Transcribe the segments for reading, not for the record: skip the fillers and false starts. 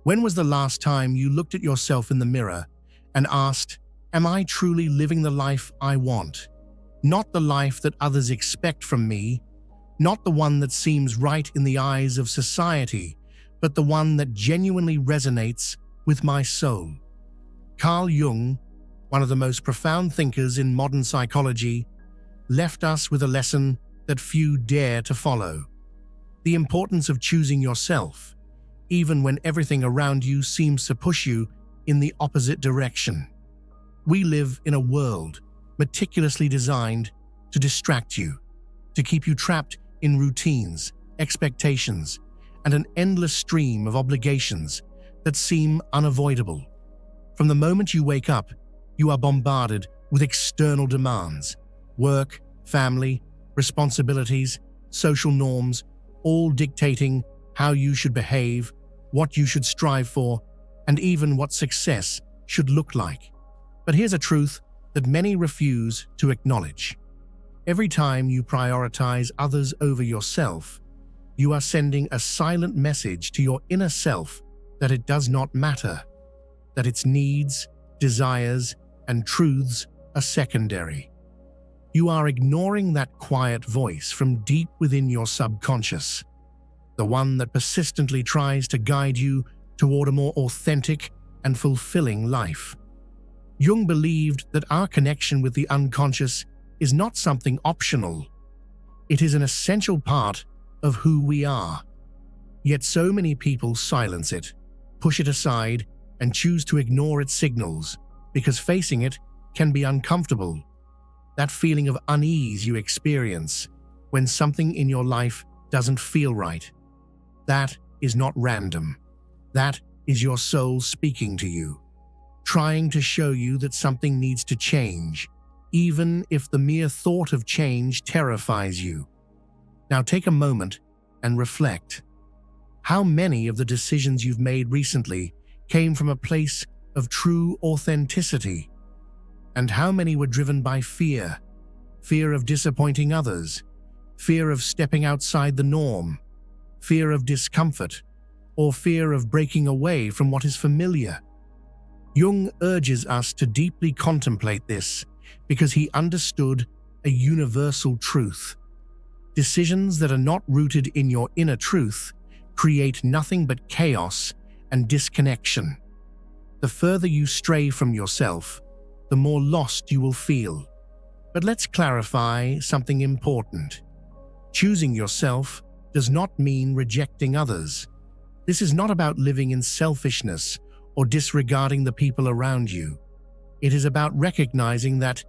When was the last time you looked at yourself in the mirror and asked, "Am I truly living the life I want?" Not the life that others expect from me, not the one that seems right in the eyes of society, but the one that genuinely resonates with my soul. Carl Jung, one of the most profound thinkers in modern psychology, left us with a lesson that few dare to follow: the importance of choosing yourself, even when everything around you seems to push you in the opposite direction. We live in a world meticulously designed to distract you, to keep you trapped in routines, expectations, and an endless stream of obligations that seem unavoidable. From the moment you wake up, you are bombarded with external demands: work, family, responsibilities, social norms, all dictating how you should behave, what you should strive for, and even what success should look like. But here's a truth that many refuse to acknowledge. Every time you prioritize others over yourself, you are sending a silent message to your inner self that it does not matter, that its needs, desires, and truths are secondary. You are ignoring that quiet voice from deep within your subconscious, the one that persistently tries to guide you toward a more authentic and fulfilling life. Jung believed that our connection with the unconscious is not something optional. It is an essential part of who we are. Yet so many people silence it, push it aside, and choose to ignore its signals because facing it can be uncomfortable. That feeling of unease you experience when something in your life doesn't feel right, that is not random. That is your soul speaking to you, trying to show you that something needs to change, even if the mere thought of change terrifies you. Now take a moment and reflect. How many of the decisions you've made recently came from a place of true authenticity? And how many were driven by fear? Fear of disappointing others, fear of stepping outside the norm, fear of discomfort, or fear of breaking away from what is familiar? Jung urges us to deeply contemplate this because he understood a universal truth. Decisions that are not rooted in your inner truth create nothing but chaos and disconnection. The further you stray from yourself, the more lost you will feel. But let's clarify something important. Choosing yourself does not mean rejecting others. This is not about living in selfishness or disregarding the people around you. It is about recognizing that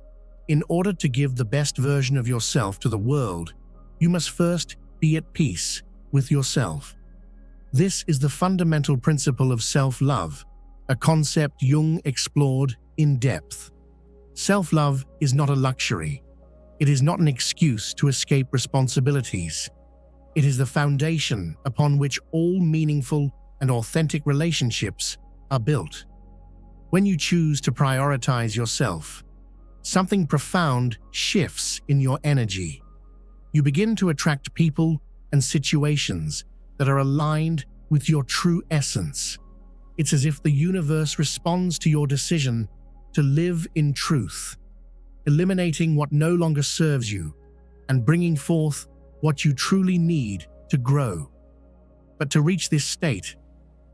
in order to give the best version of yourself to the world, you must first be at peace with yourself. This is the fundamental principle of self-love, a concept Jung explored in depth. Self-love is not a luxury. It is not an excuse to escape responsibilities. It is the foundation upon which all meaningful and authentic relationships are built. When you choose to prioritize yourself, something profound shifts in your energy. You begin to attract people and situations that are aligned with your true essence. It's as if the universe responds to your decision to live in truth, eliminating what no longer serves you and bringing forth what you truly need to grow. But to reach this state,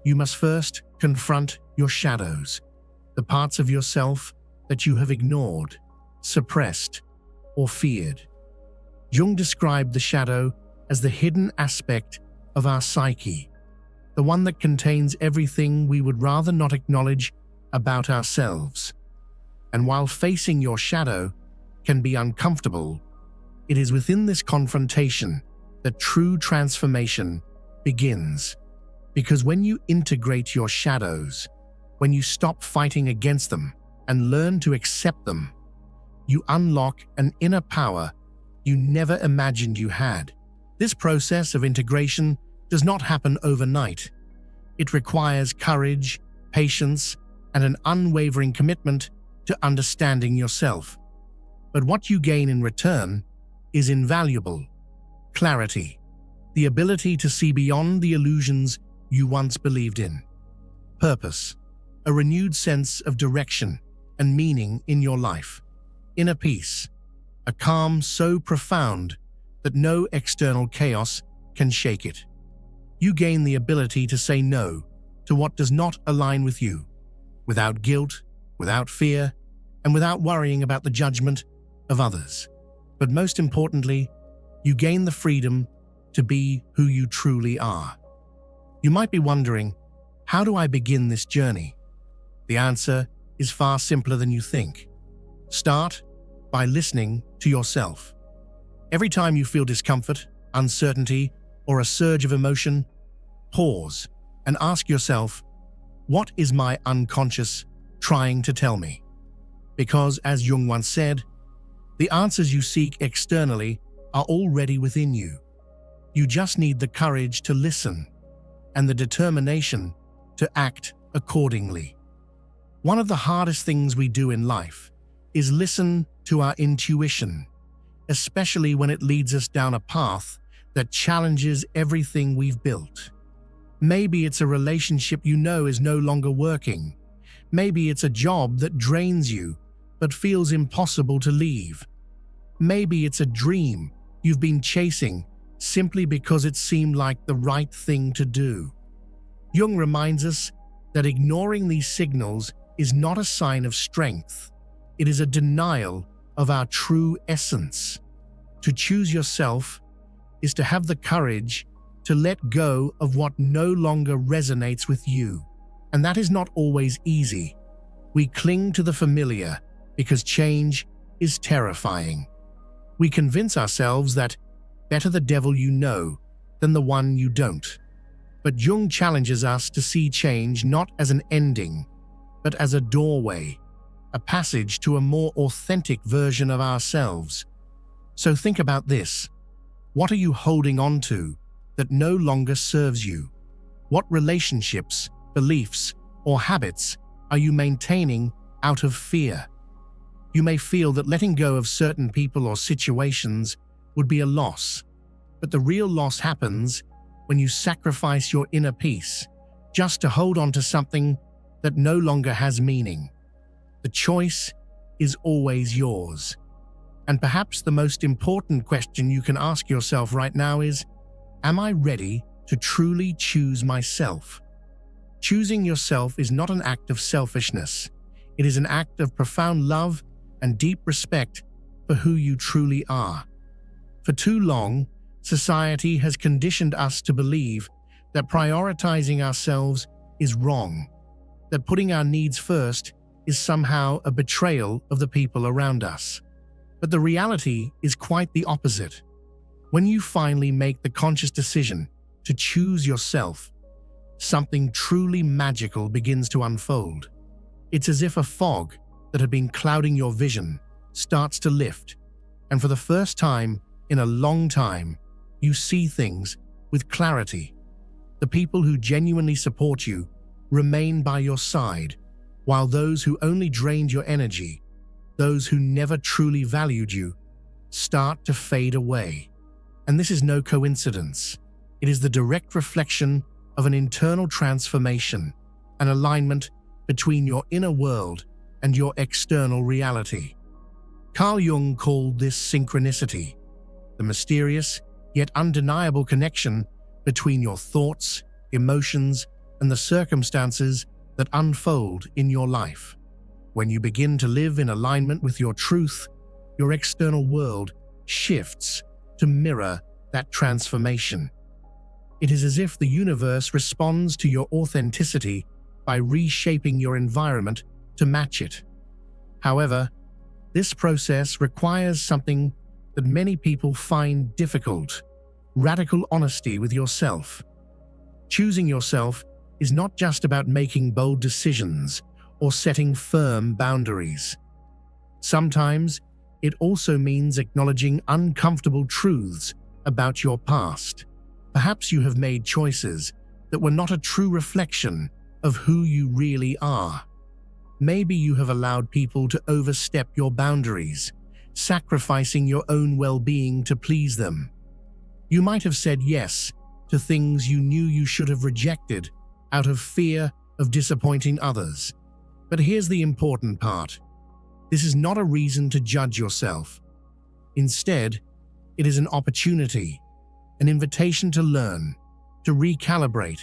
you must first confront your shadows, the parts of yourself that you have ignored, suppressed, or feared. Jung described the shadow as the hidden aspect of our psyche, the one that contains everything we would rather not acknowledge about ourselves. And while facing your shadow can be uncomfortable, it is within this confrontation that true transformation begins. Because when you integrate your shadows, when you stop fighting against them and learn to accept them, you unlock an inner power you never imagined you had. This process of integration does not happen overnight. It requires courage, patience, and an unwavering commitment to understanding yourself. But what you gain in return is invaluable: clarity, the ability to see beyond the illusions you once believed in. purpose, a renewed sense of direction and meaning in your life. Inner peace, a calm so profound that no external chaos can shake it. You gain the ability to say no to what does not align with you, without guilt, without fear, and without worrying about the judgment of others. But most importantly, you gain the freedom to be who you truly are. You might be wondering, how do I begin this journey? The answer is far simpler than you think. Start by listening to yourself. Every time you feel discomfort, uncertainty, or a surge of emotion, pause and ask yourself, what is my unconscious trying to tell me? Because, as Jung once said, the answers you seek externally are already within you. You just need the courage to listen and the determination to act accordingly. One of the hardest things we do in life is listen to our intuition, especially when it leads us down a path that challenges everything we've built. Maybe it's a relationship you know is no longer working. Maybe it's a job that drains you but feels impossible to leave. Maybe it's a dream you've been chasing simply because it seemed like the right thing to do. Jung reminds us that ignoring these signals is not a sign of strength. It is a denial of our true essence. To choose yourself is to have the courage to let go of what no longer resonates with you. And that is not always easy. We cling to the familiar because change is terrifying. We convince ourselves that better the devil you know than the one you don't. But Jung challenges us to see change not as an ending, but as a doorway, a passage to a more authentic version of ourselves. So think about this. What are you holding on to that no longer serves you? What relationships, beliefs, or habits are you maintaining out of fear? You may feel that letting go of certain people or situations would be a loss, but the real loss happens when you sacrifice your inner peace just to hold on to something that no longer has meaning. The choice is always yours. And perhaps the most important question you can ask yourself right now is, am I ready to truly choose myself? Choosing yourself is not an act of selfishness. It is an act of profound love and deep respect for who you truly are. For too long, society has conditioned us to believe that prioritizing ourselves is wrong, that putting our needs first is somehow a betrayal of the people around us. But the reality is quite the opposite. When you finally make the conscious decision to choose yourself, something truly magical begins to unfold. It's as if a fog that had been clouding your vision starts to lift, and for the first time in a long time, you see things with clarity. The people who genuinely support you remain by your side, while those who only drained your energy, those who never truly valued you, start to fade away. And this is no coincidence. It is the direct reflection of an internal transformation, an alignment between your inner world and your external reality. Carl Jung called this synchronicity, the mysterious yet undeniable connection between your thoughts, emotions, and the circumstances that unfold in your life. When you begin to live in alignment with your truth, your external world shifts to mirror that transformation. It is as if the universe responds to your authenticity by reshaping your environment to match it. However, this process requires something that many people find difficult: radical honesty with yourself. Choosing yourself is not just about making bold decisions or setting firm boundaries. Sometimes it also means acknowledging uncomfortable truths about your past. Perhaps you have made choices that were not a true reflection of who you really are. Maybe you have allowed people to overstep your boundaries, sacrificing your own well-being to please them. You might have said yes to things you knew you should have rejected out of fear of disappointing others. But here's the important part. This is not a reason to judge yourself. Instead, it is an opportunity, an invitation to learn, to recalibrate,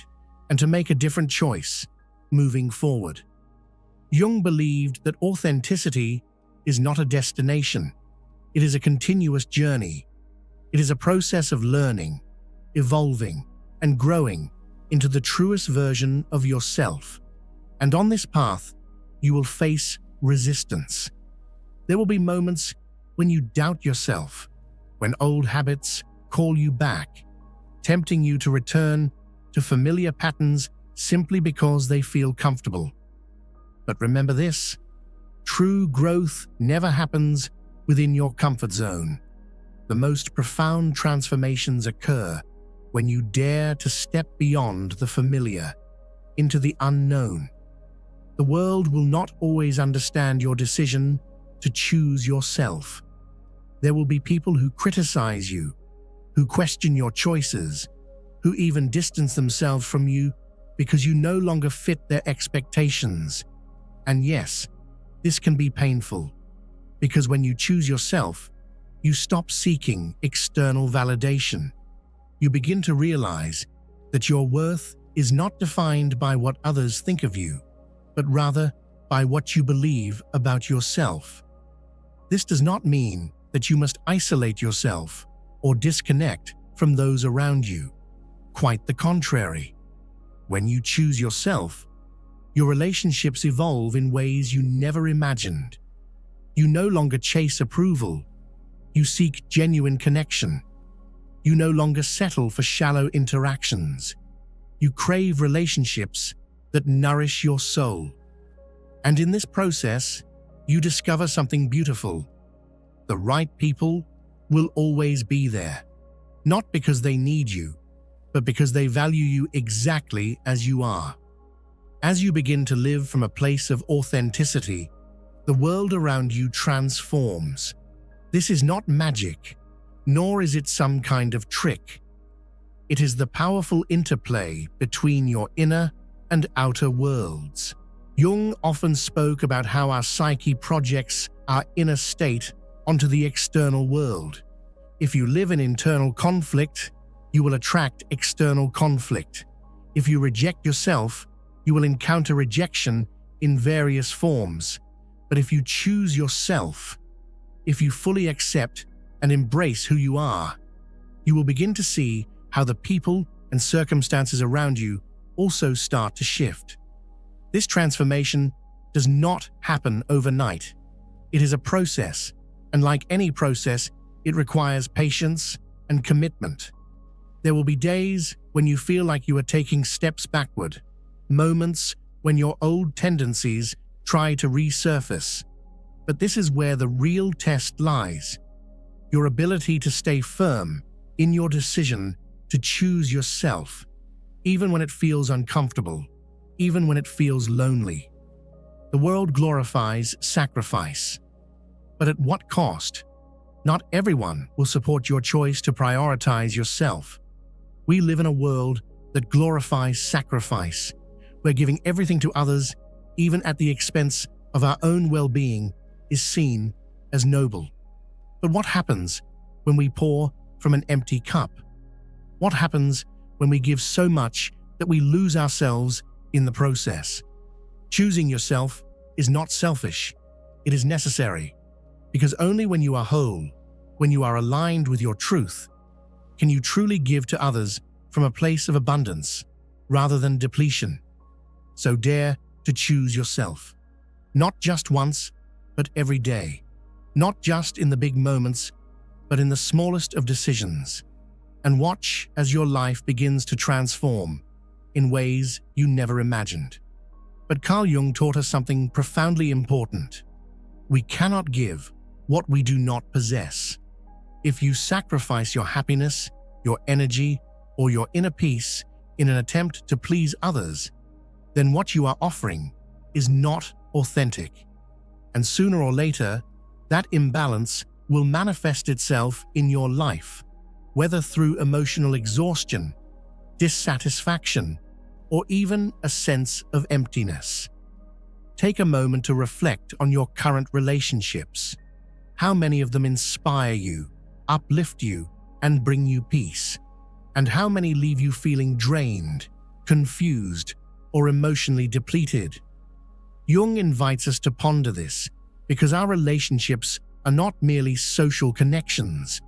and to make a different choice moving forward. Jung believed that authenticity is not a destination. It is a continuous journey. It is a process of learning, evolving, and growing into the truest version of yourself. And on this path, you will face resistance. There will be moments when you doubt yourself, when old habits call you back, tempting you to return to familiar patterns simply because they feel comfortable. But remember this: true growth never happens within your comfort zone. The most profound transformations occur when you dare to step beyond the familiar, into the unknown. The world will not always understand your decision to choose yourself. There will be people who criticize you, who question your choices, who even distance themselves from you because you no longer fit their expectations. And yes, this can be painful, because when you choose yourself, you stop seeking external validation. You begin to realize that your worth is not defined by what others think of you, but rather by what you believe about yourself. This does not mean that you must isolate yourself or disconnect from those around you. Quite the contrary. When you choose yourself, your relationships evolve in ways you never imagined. You no longer chase approval. You seek genuine connection. You no longer settle for shallow interactions. You crave relationships that nourish your soul. And in this process, you discover something beautiful. The right people will always be there, not because they need you, but because they value you exactly as you are. As you begin to live from a place of authenticity, the world around you transforms. This is not magic, nor is it some kind of trick. It is the powerful interplay between your inner and outer worlds. Jung often spoke about how our psyche projects our inner state onto the external world. If you live in internal conflict, you will attract external conflict. If you reject yourself, you will encounter rejection in various forms. But if you choose yourself, if you fully accept and embrace who you are, you will begin to see how the people and circumstances around you also start to shift. This transformation does not happen overnight. It is a process, and like any process, it requires patience and commitment. There will be days when you feel like you are taking steps backward, moments when your old tendencies try to resurface. But this is where the real test lies: your ability to stay firm in your decision to choose yourself, even when it feels uncomfortable, even when it feels lonely. The world glorifies sacrifice. But at what cost? Not everyone will support your choice to prioritize yourself. We live in a world that glorifies sacrifice, where giving everything to others, even at the expense of our own well-being, is seen as noble. But what happens when we pour from an empty cup? What happens when we give so much that we lose ourselves in the process? Choosing yourself is not selfish. It is necessary. Because only when you are whole, when you are aligned with your truth, can you truly give to others from a place of abundance rather than depletion. So dare to choose yourself. Not just once, but every day. Not just in the big moments, but in the smallest of decisions. And watch as your life begins to transform in ways you never imagined. But Carl Jung taught us something profoundly important. We cannot give what we do not possess. If you sacrifice your happiness, your energy, or your inner peace in an attempt to please others, then what you are offering is not authentic. And sooner or later, that imbalance will manifest itself in your life, whether through emotional exhaustion, dissatisfaction, or even a sense of emptiness. Take a moment to reflect on your current relationships. How many of them inspire you, uplift you, and bring you peace? And how many leave you feeling drained, confused, or emotionally depleted? Jung invites us to ponder this because our relationships are not merely social connections.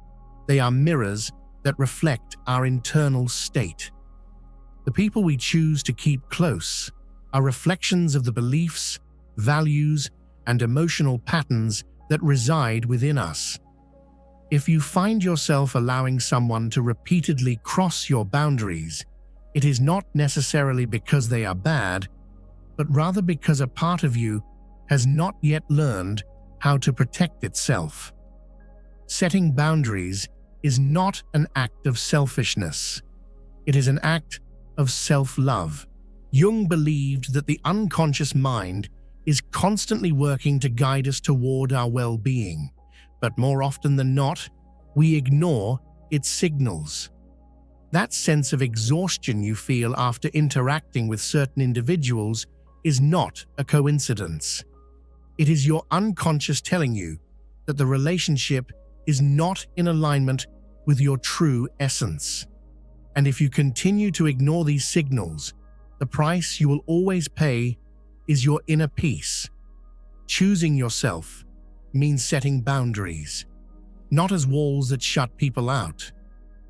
They are mirrors that reflect our internal state. The people we choose to keep close are reflections of the beliefs, values, and emotional patterns that reside within us. If you find yourself allowing someone to repeatedly cross your boundaries, it is not necessarily because they are bad, but rather because a part of you has not yet learned how to protect itself. Setting boundaries is not an act of selfishness. It is an act of self-love. Jung believed that the unconscious mind is constantly working to guide us toward our well-being, but more often than not, we ignore its signals. That sense of exhaustion you feel after interacting with certain individuals is not a coincidence. It is your unconscious telling you that the relationship is not in alignment with your true essence. And if you continue to ignore these signals, the price you will always pay is your inner peace. Choosing yourself means setting boundaries, not as walls that shut people out,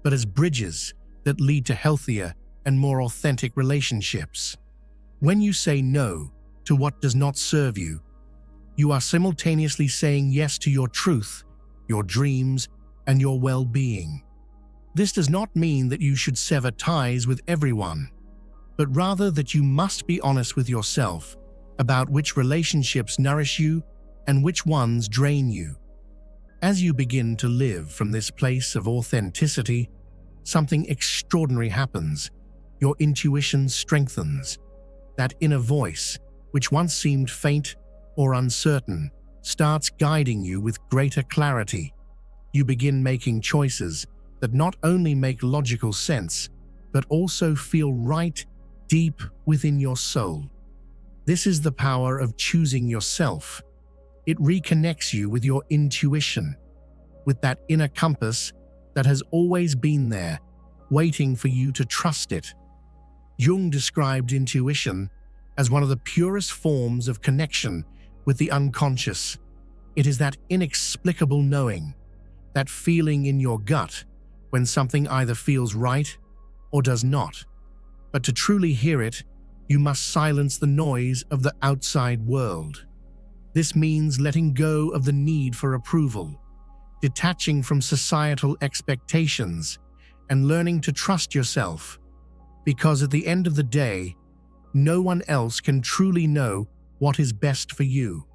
but as bridges that lead to healthier and more authentic relationships. When you say no to what does not serve you, you are simultaneously saying yes to your truth, your dreams, and your well-being. This does not mean that you should sever ties with everyone, but rather that you must be honest with yourself about which relationships nourish you and which ones drain you. As you begin to live from this place of authenticity, something extraordinary happens. Your intuition strengthens. That inner voice, which once seemed faint or uncertain, starts guiding you with greater clarity. You begin making choices that not only make logical sense, but also feel right deep within your soul. This is the power of choosing yourself. It reconnects you with your intuition, with that inner compass that has always been there, waiting for you to trust it. Jung described intuition as one of the purest forms of connection with the unconscious. It is that inexplicable knowing, that feeling in your gut when something either feels right or does not. But to truly hear it, you must silence the noise of the outside world. This means letting go of the need for approval, detaching from societal expectations, and learning to trust yourself. Because at the end of the day, no one else can truly know what is best for you.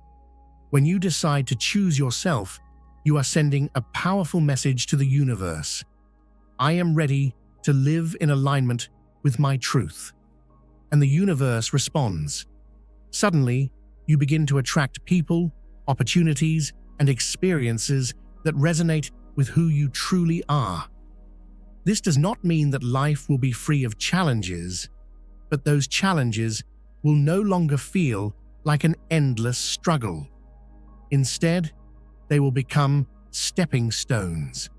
When you decide to choose yourself, you are sending a powerful message to the universe. I am ready to live in alignment with my truth. And the universe responds. Suddenly, you begin to attract people, opportunities, and experiences that resonate with who you truly are. This does not mean that life will be free of challenges, but those challenges will no longer feel like an endless struggle. Instead, they will become stepping stones,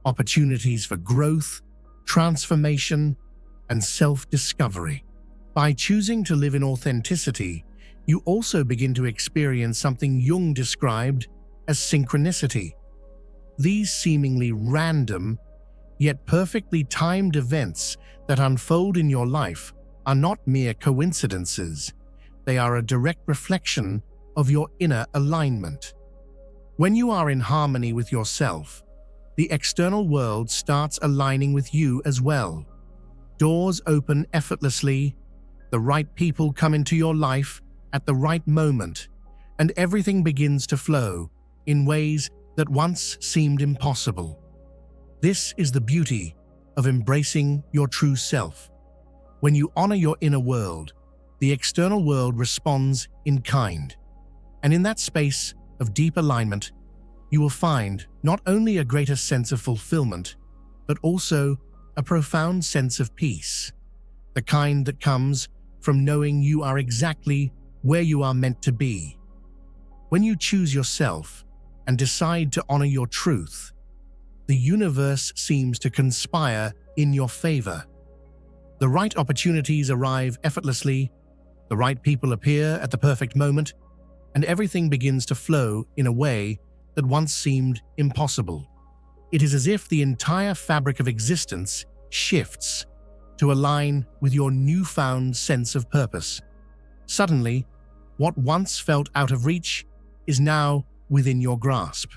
opportunities for growth, transformation, and self-discovery. By choosing to live in authenticity, you also begin to experience something Jung described as synchronicity. These seemingly random, yet perfectly timed events that unfold in your life are not mere coincidences. They are a direct reflection of your inner alignment. When you are in harmony with yourself, the external world starts aligning with you as well. Doors open effortlessly, the right people come into your life at the right moment, and everything begins to flow in ways that once seemed impossible. This is the beauty of embracing your true self. When you honor your inner world, the external world responds in kind. And in that space of deep alignment, you will find not only a greater sense of fulfillment, but also a profound sense of peace. the kind that comes from knowing you are exactly where you are meant to be. When you choose yourself and decide to honor your truth, the universe seems to conspire in your favor. The right opportunities arrive effortlessly, the right people appear at the perfect moment, and everything begins to flow in a way that once seemed impossible. It is as if the entire fabric of existence shifts to align with your newfound sense of purpose. Suddenly, what once felt out of reach is now within your grasp.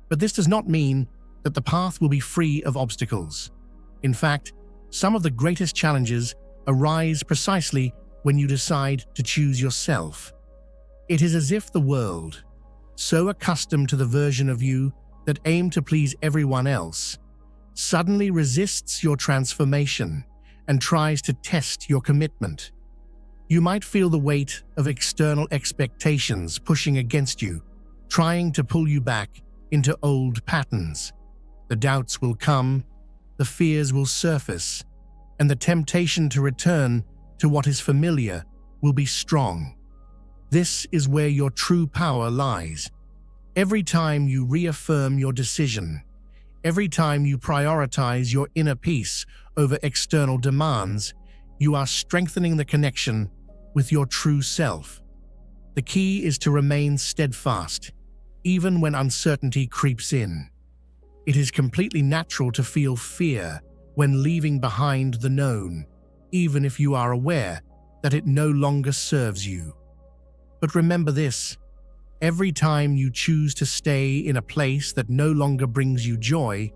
But this does not mean that the path will be free of obstacles. In fact, some of the greatest challenges arise precisely when you decide to choose yourself. It is as if the world, so accustomed to the version of you that aimed to please everyone else, suddenly resists your transformation and tries to test your commitment. You might feel the weight of external expectations pushing against you, trying to pull you back into old patterns. The doubts will come, the fears will surface, and the temptation to return to what is familiar will be strong. This is where your true power lies. Every time you reaffirm your decision, every time you prioritize your inner peace over external demands, you are strengthening the connection with your true self. The key is to remain steadfast, even when uncertainty creeps in. It is completely natural to feel fear when leaving behind the known, even if you are aware that it no longer serves you. But remember this: every time you choose to stay in a place that no longer brings you joy,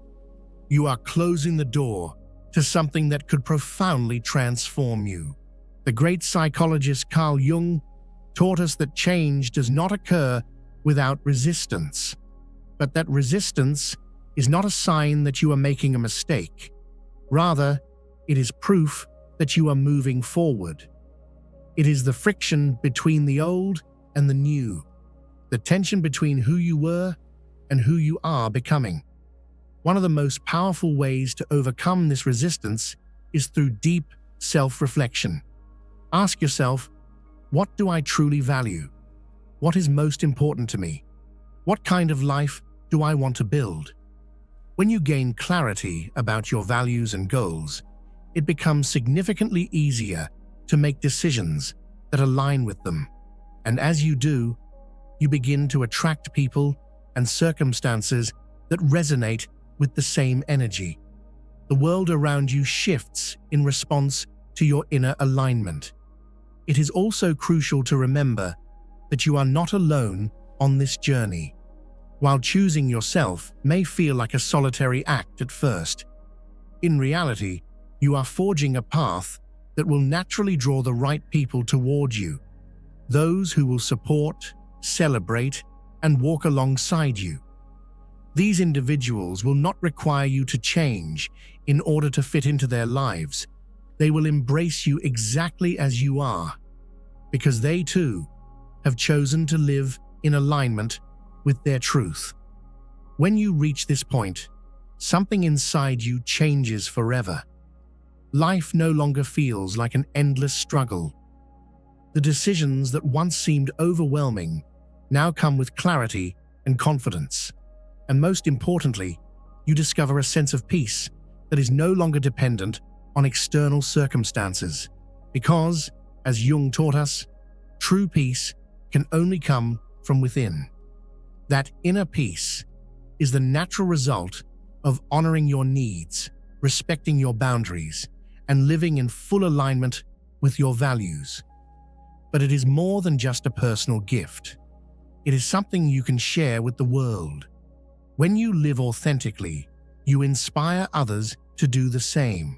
you are closing the door to something that could profoundly transform you. The great psychologist Carl Jung taught us that change does not occur without resistance, but that resistance is not a sign that you are making a mistake. Rather, it is proof that you are moving forward. It is the friction between the old and the new, the tension between who you were and who you are becoming. One of the most powerful ways to overcome this resistance is through deep self-reflection. Ask yourself, what do I truly value? What is most important to me? What kind of life do I want to build? When you gain clarity about your values and goals, it becomes significantly easier to make decisions that align with them. And as you do, you begin to attract people and circumstances that resonate with the same energy. The world around you shifts in response to your inner alignment. It is also crucial to remember that you are not alone on this journey. While choosing yourself may feel like a solitary act at first, in reality, you are forging a path that will naturally draw the right people toward you, those who will support, celebrate, and walk alongside you. These individuals will not require you to change in order to fit into their lives. They will embrace you exactly as you are, because they too have chosen to live in alignment with their truth. When you reach this point, something inside you changes forever. Life no longer feels like an endless struggle. The decisions that once seemed overwhelming now come with clarity and confidence. And most importantly, you discover a sense of peace that is no longer dependent on external circumstances. Because, as Jung taught us, true peace can only come from within. That inner peace is the natural result of honoring your needs, respecting your boundaries, and living in full alignment with your values. But it is more than just a personal gift. It is something you can share with the world. When you live authentically, you inspire others to do the same.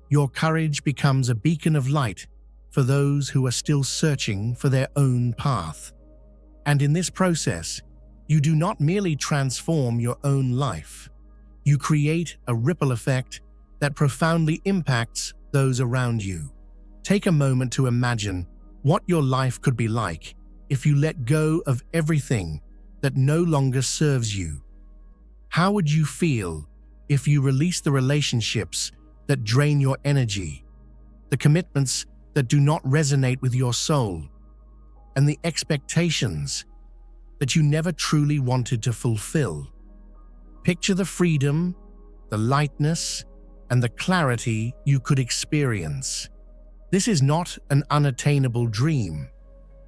Your courage becomes a beacon of light for those who are still searching for their own path. And in this process, you do not merely transform your own life. You create a ripple effect that profoundly impacts those around you. Take a moment to imagine what your life could be like if you let go of everything that no longer serves you. How would you feel if you released the relationships that drain your energy, the commitments that do not resonate with your soul, and the expectations that you never truly wanted to fulfill. Picture the freedom, the lightness, and the clarity you could experience. This is not an unattainable dream.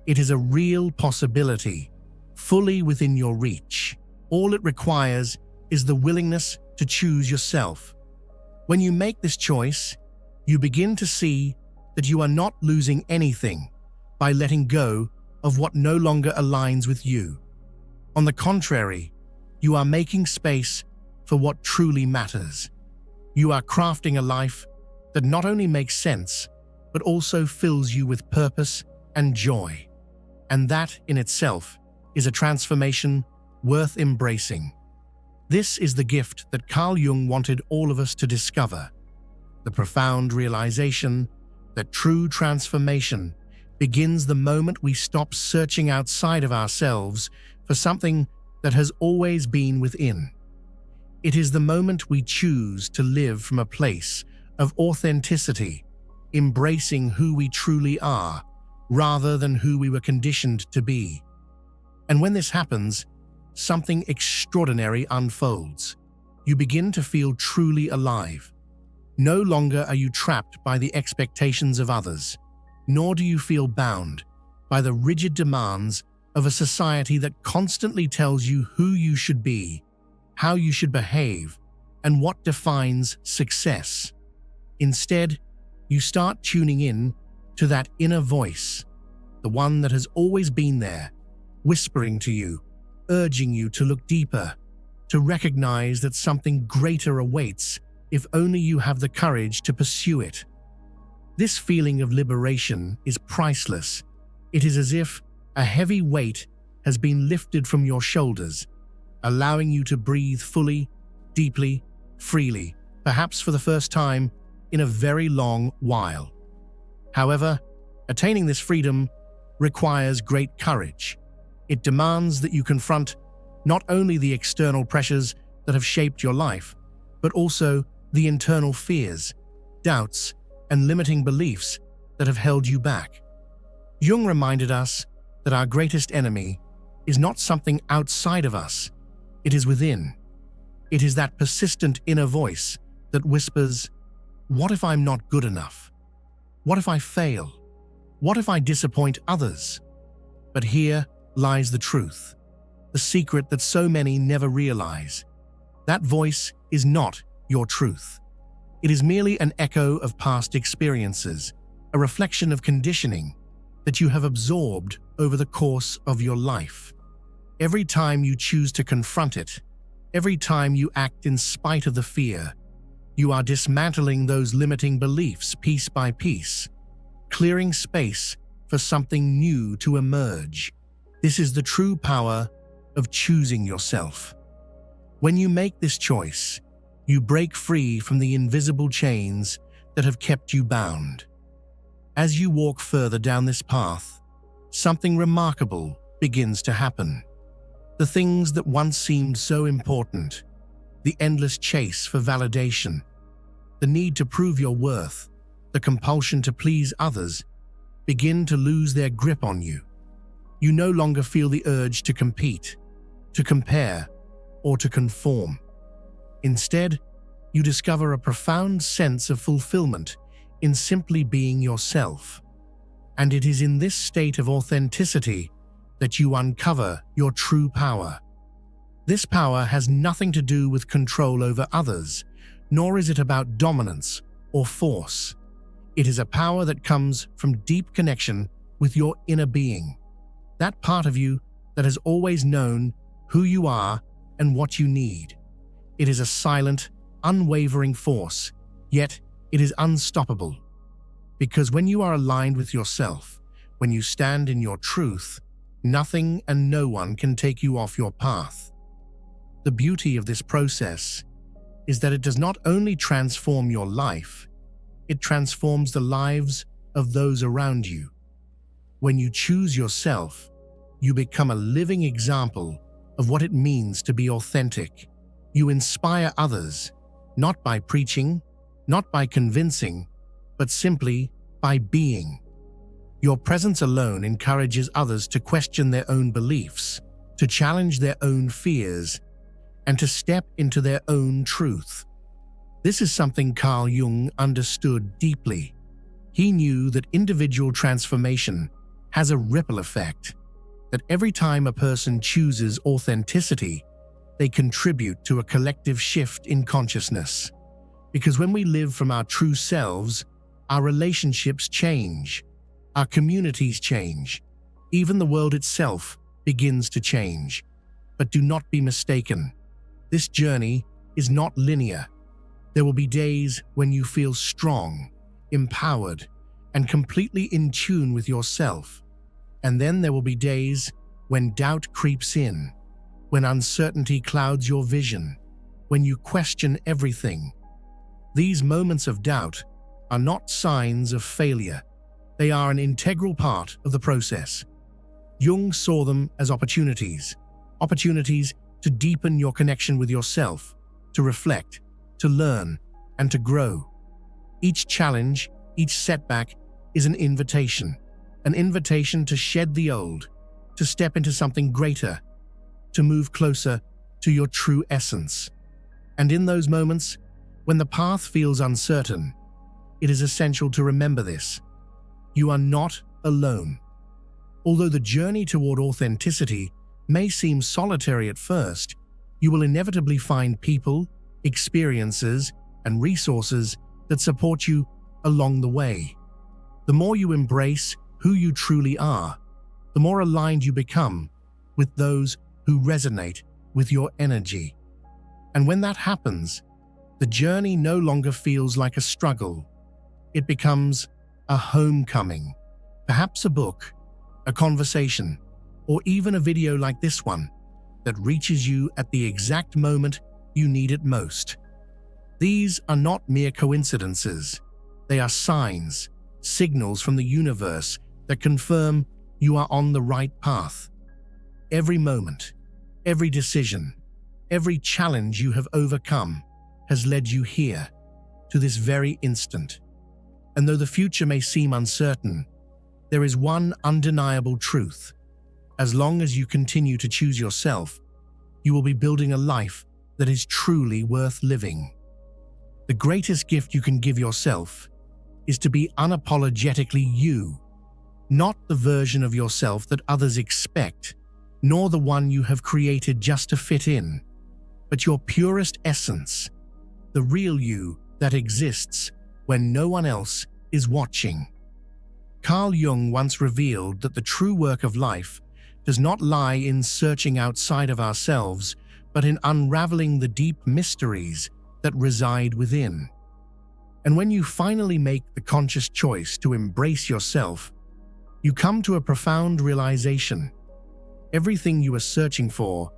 It is a real possibility, fully within your reach. All it requires is the willingness to choose yourself. When you make this choice, you begin to see that you are not losing anything by letting go of what no longer aligns with you. On the contrary, you are making space for what truly matters. You are crafting a life that not only makes sense, but also fills you with purpose and joy. And that in itself is a transformation worth embracing. This is the gift that Carl Jung wanted all of us to discover, the profound realization that true transformation begins the moment we stop searching outside of ourselves for something that has always been within. It is the moment we choose to live from a place of authenticity, embracing who we truly are, rather than who we were conditioned to be. And when this happens, something extraordinary unfolds. You begin to feel truly alive. No longer are you trapped by the expectations of others, nor do you feel bound by the rigid demands of a society that constantly tells you who you should be, how you should behave, and what defines success. Instead, you start tuning in to that inner voice, the one that has always been there, whispering to you, urging you to look deeper, to recognize that something greater awaits if only you have the courage to pursue it. This feeling of liberation is priceless. It is as if a heavy weight has been lifted from your shoulders, allowing you to breathe fully, deeply, freely, perhaps for the first time in a very long while. However, attaining this freedom requires great courage. It demands that you confront not only the external pressures that have shaped your life, but also the internal fears, doubts, and limiting beliefs that have held you back. Jung reminded us that our greatest enemy is not something outside of us, it is within. It is that persistent inner voice that whispers, "What if I'm not good enough? What if I fail? What if I disappoint others?" But here lies the truth, the secret that so many never realize. That voice is not your truth. It is merely an echo of past experiences, a reflection of conditioning that you have absorbed over the course of your life. Every time you choose to confront it, every time you act in spite of the fear, you are dismantling those limiting beliefs piece by piece, clearing space for something new to emerge. This is the true power of choosing yourself. When you make this choice, you break free from the invisible chains that have kept you bound. As you walk further down this path, something remarkable begins to happen. The things that once seemed so important, the endless chase for validation, the need to prove your worth, the compulsion to please others, begin to lose their grip on you. You no longer feel the urge to compete, to compare, or to conform. Instead, you discover a profound sense of fulfillment in simply being yourself. And it is in this state of authenticity that you uncover your true power. This power has nothing to do with control over others, nor is it about dominance or force. It is a power that comes from deep connection with your inner being, that part of you that has always known who you are and what you need. It is a silent, unwavering force, yet it is unstoppable. Because when you are aligned with yourself, when you stand in your truth, nothing and no one can take you off your path. The beauty of this process is that it does not only transform your life, it transforms the lives of those around you. When you choose yourself, you become a living example of what it means to be authentic. You inspire others, not by preaching, not by convincing, but simply by being. Your presence alone encourages others to question their own beliefs, to challenge their own fears, and to step into their own truth. This is something Carl Jung understood deeply. He knew that individual transformation has a ripple effect, that every time a person chooses authenticity, they contribute to a collective shift in consciousness. Because when we live from our true selves, our relationships change, our communities change, even the world itself begins to change. But do not be mistaken, this journey is not linear. There will be days when you feel strong, empowered, and completely in tune with yourself. And then there will be days when doubt creeps in, when uncertainty clouds your vision, when you question everything. These moments of doubt are not signs of failure. They are an integral part of the process. Jung saw them as opportunities to deepen your connection with yourself, to reflect, to learn, and to grow. Each challenge, each setback is an invitation to shed the old, to step into something greater, to move closer to your true essence. And in those moments, when the path feels uncertain, it is essential to remember this. You are not alone. Although the journey toward authenticity may seem solitary at first, you will inevitably find people, experiences, and resources that support you along the way. The more you embrace who you truly are, the more aligned you become with those who resonate with your energy. And when that happens, the journey no longer feels like a struggle. It becomes a homecoming, perhaps a book, a conversation, or even a video like this one that reaches you at the exact moment you need it most. These are not mere coincidences. They are signs, signals from the universe that confirm you are on the right path. Every moment, every decision, every challenge you have overcome has led you here, to this very instant. And though the future may seem uncertain, there is one undeniable truth. As long as you continue to choose yourself, you will be building a life that is truly worth living. The greatest gift you can give yourself is to be unapologetically you, not the version of yourself that others expect, nor the one you have created just to fit in, but your purest essence, the real you that exists when no one else is watching. Carl Jung once revealed that the true work of life does not lie in searching outside of ourselves, but in unraveling the deep mysteries that reside within. And when you finally make the conscious choice to embrace yourself, you come to a profound realization. Everything you are searching for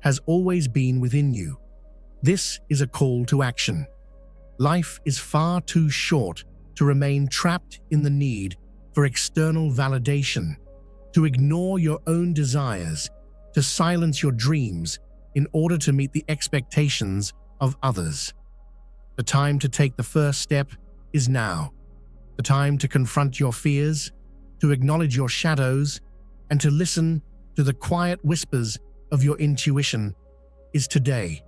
has always been within you. This is a call to action. Life is far too short to remain trapped in the need for external validation, to ignore your own desires, to silence your dreams in order to meet the expectations of others. The time to take the first step is now. The time to confront your fears, to acknowledge your shadows, and to listen to the quiet whispers of your intuition is today.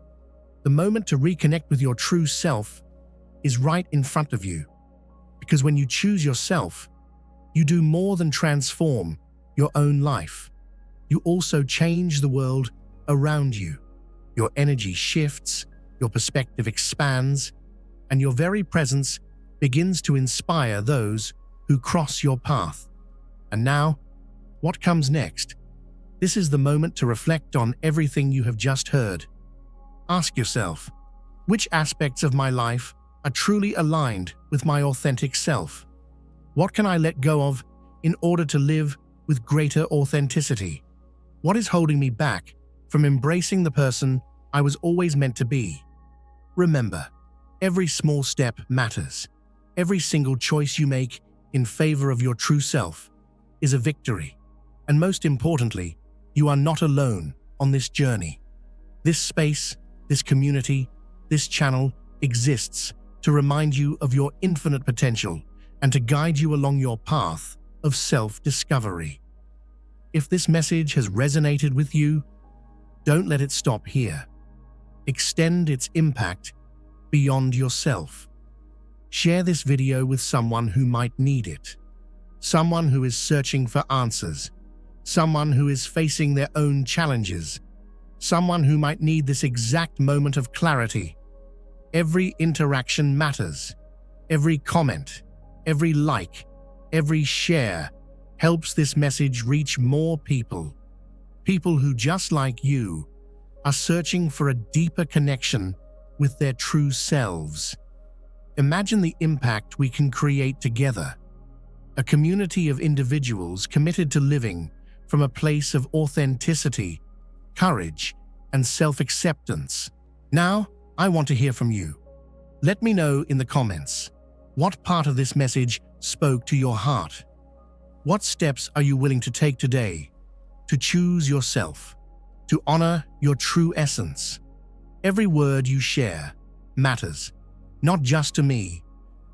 The moment to reconnect with your true self is right in front of you. Because when you choose yourself, you do more than transform your own life. You also change the world around you. Your energy shifts, your perspective expands, and your very presence begins to inspire those who cross your path. And now, what comes next? This is the moment to reflect on everything you have just heard. Ask yourself, which aspects of my life are truly aligned with my authentic self? What can I let go of in order to live with greater authenticity? What is holding me back from embracing the person I was always meant to be? Remember, every small step matters. Every single choice you make in favor of your true self is a victory. And most importantly, you are not alone on this journey. This space, this community, this channel exists to remind you of your infinite potential and to guide you along your path of self-discovery. If this message has resonated with you, don't let it stop here. Extend its impact beyond yourself. Share this video with someone who might need it. Someone who is searching for answers. Someone who is facing their own challenges. Someone who might need this exact moment of clarity. Every interaction matters. Every comment, every like, every share helps this message reach more people. People who, just like you, are searching for a deeper connection with their true selves. Imagine the impact we can create together. A community of individuals committed to living from a place of authenticity, courage, and self-acceptance. Now, I want to hear from you. Let me know in the comments. What part of this message spoke to your heart? What steps are you willing to take today to choose yourself, to honor your true essence? Every word you share matters, not just to me,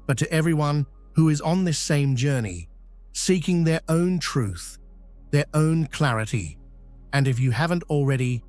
but to everyone who is on this same journey, seeking their own truth, their own clarity. And if you haven't already,